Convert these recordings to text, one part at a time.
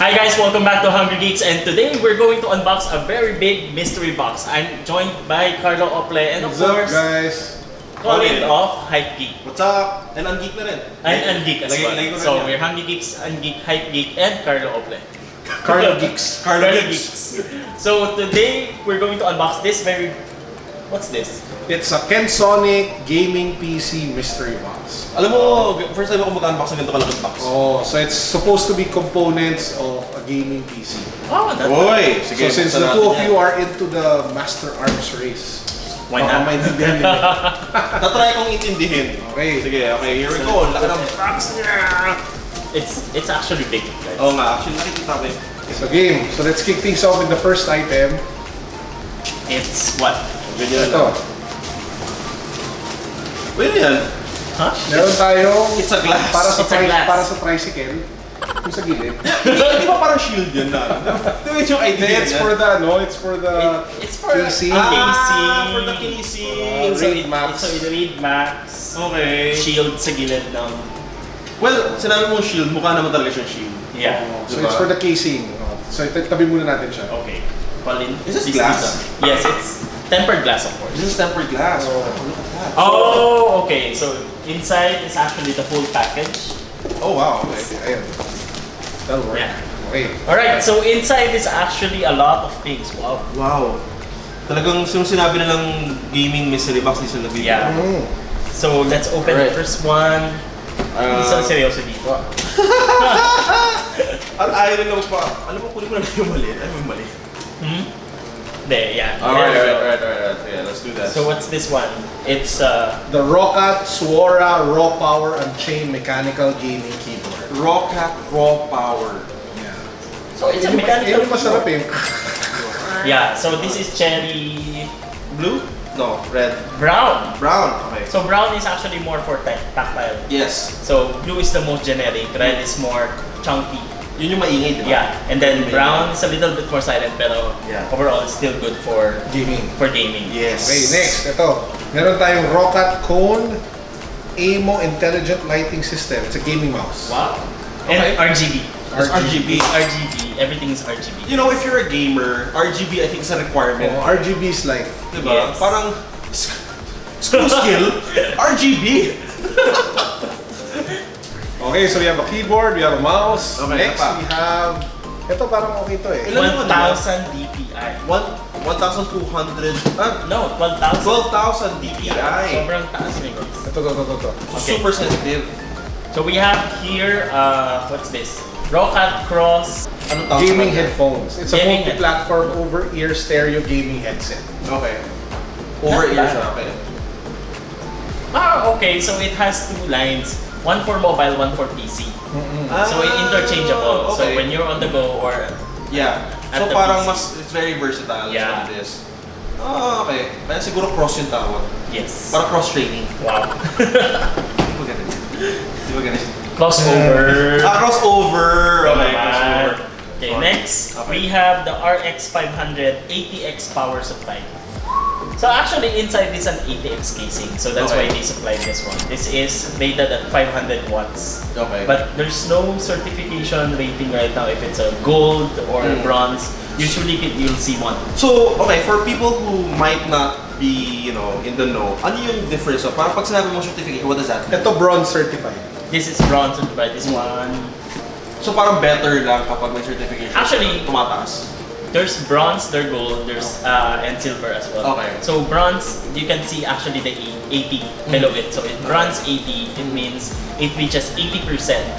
Hi guys, welcome back to Hungry Geeks, and today we're going to unbox a very big mystery box. I'm joined by Carlo, Ople, and of What's up, course, guys? Colin of Hype Geek. What's up? And Ungeek na rin. And Geek as well. Lagay ko na So yan. we're Hungry Geeks, Ungeek, Hype Geek, and Carlo Ople. Carlo Geeks. Carlo Geeks. So today we're going to unbox this very... What's this? It's a Kensonic gaming PC mystery box. Alam mo, first time ako mag-unbox ng ganito kalaking box. Oh, so it's supposed to be components of a gaming PC. Oh, that's Oy! So Sige, since the two of you are into the Master Arms race, Why not? maintindihan nyo. tatry kong intindihin. Okay. Sige, okay, here we go. Laki ng box niya. It's actually big, guys. Oo nga, actually nakikita ko eh. So game. So let's kick things off with the first item. It's what? Ganyan Ito. lang. Pwede yan. Huh? Meron tayong It's a glass. para sa tricycle. Yung sa gilid. Di ba parang shield yan na? Ito yung idea It's niya. for the it's for the It's for casing. casing. For the casing. So Read maps. So it read maps. Okay. Shield sa gilid ng... Well, sinabi mong shield, mukha naman talaga siyang shield. Yeah. So Diba? it's for the casing. So tabi muna natin siya. Okay. Colin, Is this please glass? dito. Yes, it's tempered glass, of course. This is tempered glass. Oh. Look at that. Oh, okay. So inside is actually the full package. Oh, wow. Okay. Ayan. That'll work. Yeah. Okay. Alright, so inside is actually a lot of things. Wow. Wow. Talagang yung sinabi na lang gaming mystery box, di sila nabibigyan. Yeah. Mm. So let's open the Alright. first one. Hindi sa seryoso dito. At ayaw lang pa. Alam mo, kunin ko na lang yung mali. Alam mo yung mali. Hmm? There, yeah. Alright. There we go. Yeah, let's do that. So what's this one? It's The Rocat Suora Raw Power Unchained Mechanical Gaming Keyboard. Rocket Raw Power. Yeah. so it's a Yun mechanical. yung masarap eh. Yeah. So this is cherry Blue? No, red. brown. Brown. Okay. So brown is actually more for tactile. Yes. So blue is the most generic. Red is more chunky. Yun yung maingay, di ba? Yeah. And then Yun yung brown is a little bit more silent, pero Yeah. overall it's still good for Gaming. gaming. Yes. Okay, next. Ito. Meron tayong Rocat Cone AMO Intelligent Lighting System. It's a gaming mouse. Wow. And Okay. RGB. It's RGB. It's RGB. Everything is RGB. You know, if you're a gamer, RGB I think is a requirement. Oh, RGB is life. Diba? Yes. Parang school skill, RGB. Okay, so we have a keyboard, we have a mouse. Okay, Next, apa? we have... Ito parang okay to eh. Ilan naman 1,000 DPI. 1,200, No, 12,000. 12,000 DPI. Sobrang taas na guys. Ito. Okay. Super sensitive. So we have here, what's this? Rocat Cross. Anong tawag Gaming sa kanya? headphones. It's a Gaming multi-platform over-ear stereo gaming headset. Okay. Over ear siya, okay. Okay. So it has two lines. One for mobile, one for PC. So interchangeable. So okay. when you're on the go or Yeah. At So the parang PC. it's very versatile. Yeah. Is what it is. Ah, okay. Kaya siguro cross yung tawag. yes. Para cross-training. Wow. Di ba ganun? Di ba ganun? Crossover. Crossover! Okay, Naman. crossover. Okay, Okay. next Okay. we have the RX 500 ATX power supply. So actually inside is an ATX casing, so that's why Okay. they supplied this one. This is rated at 500 watts. Okay. But there's no certification rating right now if it's a gold or bronze. Usually you'll see one. So, okay, for people who might not be, in the know, ano yung difference? So, parang pag sinabi mo certificate, what does that mean? Ito bronze certified. This is bronze certified. This one. So, parang better lang kapag may certification. Actually- tumataas. There's bronze, there's gold, there's and silver as well. Okay. So bronze, you can see actually the 80 below it. So in bronze 80, it means it reaches 80%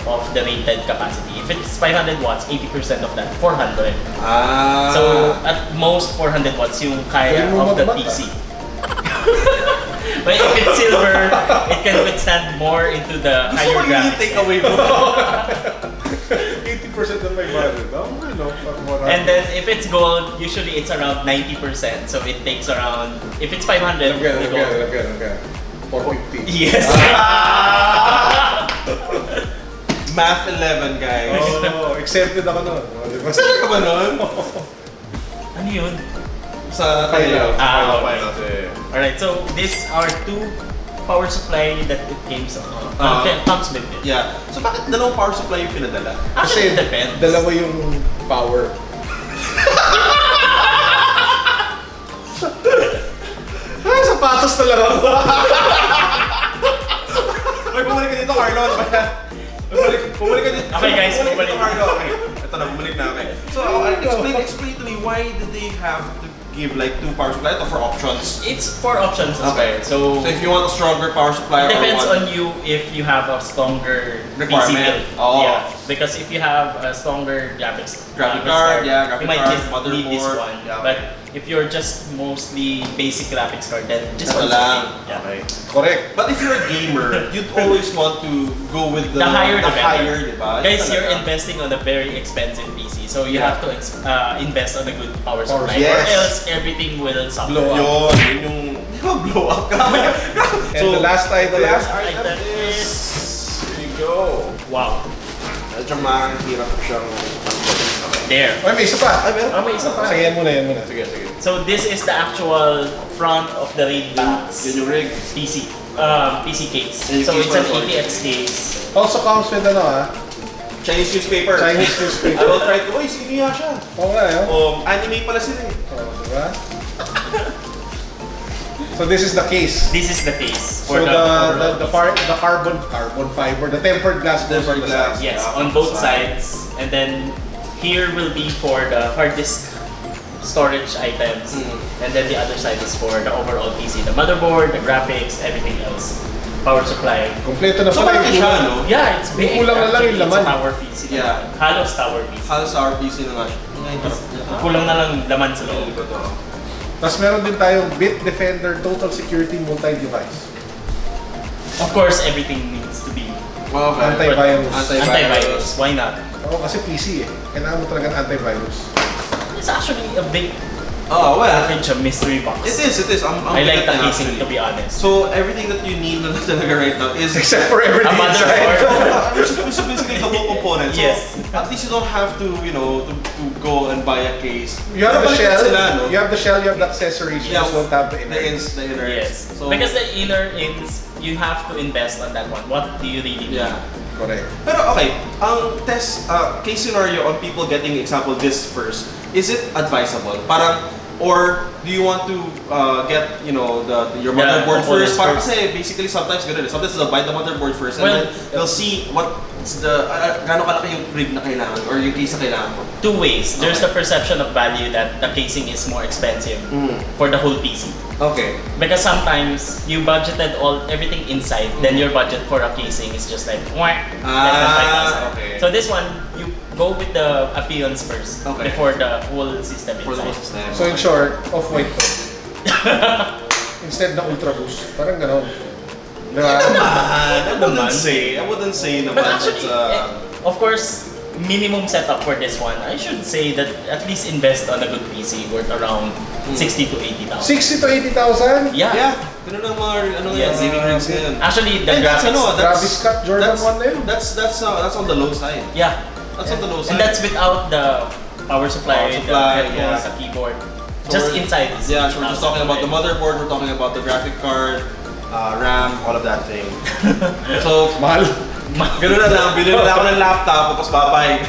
of the rated capacity. If it's 500 watts, 80% of that, 400. Ah. So at most 400 watts yung kaya Galing mo of the magbata. PC. But if it's silver, it can withstand more into the gusto higher ko yung graphics. take away mo. 80% of my budget. And then if it's gold, usually it's around 90%. So it takes around, if it's 500, the gold. 450. Yes. Math 11, guys. Oh, exempted ako nun. Oh, di ba? Saan ka ba nun? Ano yun? Sa Final. Ah, okay. Final. Alright, so these are two power supply that it comes with it. Yeah. So bakit dalawang power supply yung pinadala? Actually, it depends. Dalawa yung power. Ay, sapatos talaga ako. Ay, bumalik ka dito, Carlo. Bumalik ka dito. Okay, guys, bumalik bumalik. dito, Carlo. Okay. Ito na, bumalik na. Okay. So, explain to me, why did they have to give like 2 power supply for options? It's 4 options as Okay. well. So if you want a stronger power supply, It depends or on you if you have a stronger Requirement. PC build. Oh. Yeah, because if you have a stronger graphic card, yeah, graphic you might card, just need this motherboard, one. yeah, But okay. if you're just mostly basic graphics card, then just Ito one lang. okay. Yeah. Okay. Correct. But if you're a gamer, you'd always want to go with the The higher, diba? Guys, Yun you're talaga. investing on a very expensive PC, so you Yeah. have to invest on a good power supply, Yes. or else everything will suffer. Blow up. Yun yung di ba blow up ka? And the last item. the last item item is- is here you go. Wow, Medyo mahirap siyang okay. there. Ay, may isa pa. Ay, meron Oh, may isa pa. Sige, yan muna, yan muna. Sige, sige. So this is the actual front of the raid box Yun yung rig. PC case. And yung So case it's an for the ATX case. Also comes with Chinese newspaper. Chinese I newspaper. will try to, uy, sige nga siya. Oo nga, yun. Anime pala sila eh. Diba? So this is the case. This is the case So for the carbon fiber, the tempered glass goes Tempered on the glass. side. yes, Yeah, on on both the sides, and then here will be for the hard disk storage items, and then the other side is for the overall PC, the motherboard, the graphics, everything else, power supply. Kompleto na So pala malaki siya, no? Yeah, it's big. Kulang na lang yung Actually, laman. It's a tower PC. Yeah. Halos tower PC. Halos our PC na nga siya. Kulang na lang laman sa loob. Tapos meron din tayong Bit Defender Total Security Multi-Device. Of course, everything needs to be Antivirus. antivirus. Why not? Oo, kasi PC eh. Kailangan mo talaga ng antivirus. It's actually a big Oh, well. package of mystery box. It is. I'm I like the bigat na casing, actually. to be honest. So everything that you need na talaga right now is Except for everything A motherboard. inside. which is basically the whole component. So Yes. at least you don't have to, to go and buy a case. You have the Nabaliktad shell, sila, no? you have the shell, you have the accessories, you Yeah, just don't have the the inner. ins, the inner. Yes. So, Because the inner is, you have to invest on that one. What do you really need? yeah. Correct. Pero okay, ang case scenario on people getting example this first, is it advisable? Parang, or do you want to get, your motherboard components first? Parang first. kasi basically sometimes ganun eh. Sometimes they'll buy the motherboard first and Well, then they'll see what's the, gaano kalaki yung rig na kailangan or yung case na kailangan mo. Two ways. There's Okay. the perception of value that the casing is more expensive for the whole PC. Okay. Because sometimes you budgeted everything inside, then your budget for a casing is just like less than 5,000. Okay. So this one, you go with the appearance first Okay. before the whole system For the inside. whole system. So in short, off-white to. Instead na Ultra Boost. Parang gano'n. Diba? I wouldn't say naman But actually, it's, of course, minimum setup for this one, I should say that at least invest on a good PC worth around 60 to 80,000. 60 to 80,000? Yeah. yeah, ganun ang mga Yes. gaming rigs ngayon. Actually, the And that's graphics. Travis Scott Jordan 1 na yun. That's on the low side. Yeah. That's on the low side. And that's without the power supply, Power supply, the yeah. headphones, the keyboard. So Just we're- inside is Yeah, so we're just talking about the 80,000, motherboard, we're talking about the graphic card, RAM, all of that thing. So, Mahal. ganoon na lang, bilhin na lang ako ng laptop, tapos babay.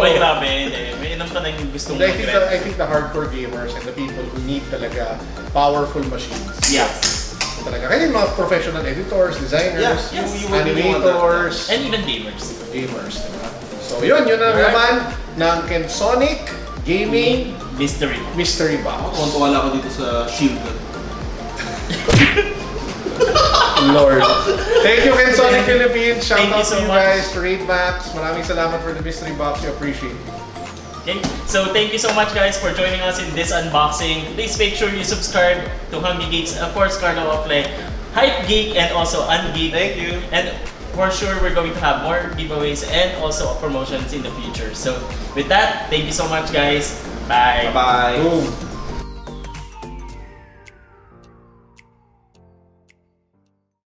Uy, grabe. Hindi. May inom ka na yung gustong I think, mag-rent. I think the hardcore gamers and the people who need talaga powerful machines. Yes. Talaga. Kaya yung mga professional editors, designers, Yeah, Yes. you will want that. animators, And even gamers. gamers. Diba? So yun ang naman ng Kensonic Gaming Mystery. Mystery Box. Tuwan-tuwa ako dito sa shield. Lord. Thank you, Kensonic Philippines. Shout Thank you out so to you much. guys, to Raid Max. Maraming salamat for the mystery box. We appreciate it. Okay, so thank you so much guys for joining us in this unboxing. Please make sure you subscribe to Hungry Geeks, of course Carlo, Ople, Hype Geek, and also Ungeek. Thank you. And for sure we're going to have more giveaways and also promotions in the future. So with that, thank you so much guys. Bye. Bye-bye. Boom.